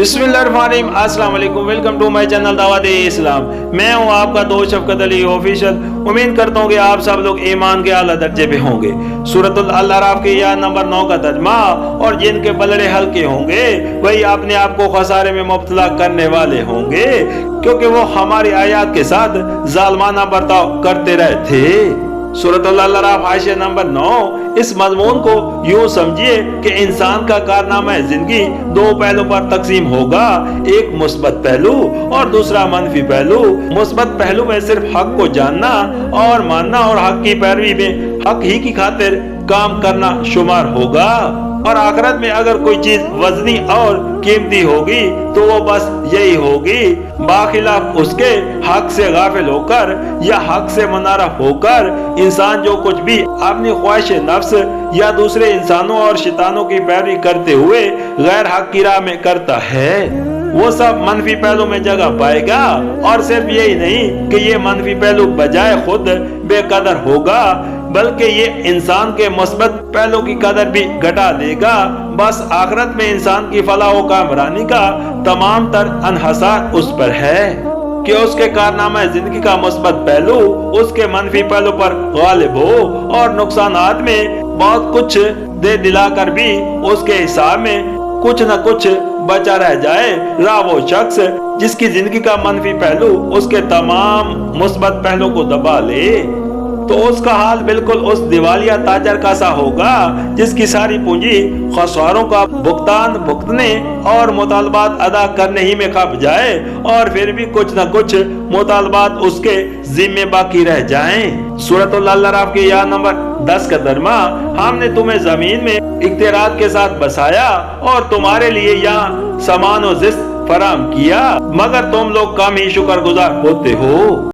बिस्मिल्लाहिर्रहमानिर्रहीम, अस्सलाम वालेकुम। वेलकम टू माय चैनल दावत इस्लाम। मैं हूं आपका दोस्त शफकत अली ऑफिशियल। उम्मीद करता हूं कि आप सब लोग ईमान के आला दर्जे पे होंगे। सूरतुल अल-अराफ के आयत नंबर 9 का तर्जुमा, और जिनके बलड़े हल्के होंगे वही अपने आप को खसारे में मुब्तला करने वाले होंगे, क्योंकि वो हमारी आयत के साथ जालमाना बर्ताव करते रहे थे। सूरतुल अल-अराफ आयत नंबर 9 इस मजमून को यूं समझिए कि इंसान का कारनामा जिंदगी दो पहलू पर तकसीम होगा, एक मुस्बत पहलू और दूसरा मनफी पहलू। मुस्बत पहलू में सिर्फ हक को जानना और मानना और हक की पैरवी में हक ही की खातिर काम करना शुमार होगा। और आखिरत में अगर कोई चीज वजनी और कीमती होगी तो वो बस यही होगी, बाखिलाफ उसके हक से गाफिल होकर या हक से मुनारफ होकर इंसान जो कुछ भी अपनी ख्वाहिश नफ्स या दूसरे इंसानों और शैतानों की पैरवी करते हुए गैर हक की राह में करता है, वो सब मनफी पहलू में जगह पाएगा। और सिर्फ यही नहीं कि ये मनफी पहलू बजाय खुद बेकदर होगा, बल्कि ये इंसान के मुस्बत पहलू की कदर भी घटा देगा। बस आखिरत में इंसान की फलाह व कामरानी का तमाम तर अनहसार उस पर है कि उसके कारनामा जिंदगी का मुस्बत पहलू उसके मनफी पहलू पर गालिब हो, और नुकसानात में बहुत कुछ दे दिलाकर भी उसके हिसाब में कुछ न कुछ बचा रह जाए। रहा वो शख्स जिसकी जिंदगी का मनफी पहलू उसके तमाम मुस्बत पहलू को दबा ले, तो उसका हाल बिल्कुल उस दिवालिया ताजर का सा होगा जिसकी सारी पूंजी खसारों का भुगतान भुगतने और मुतालबात अदा करने ही में खप जाए, और फिर भी कुछ न कुछ मुतालबात उसके जिम्मे बाकी रह जाएं। सूरतुल अल-अराफ के आयत नंबर 10 का तर्जुमा, हमने तुम्हें जमीन में इख्तियारात के साथ बसाया और तुम्हारे लिए यहाँ सामान व जिस्त फराम किया, मगर तुम लोग कम ही शुक्रगुजार होते हो।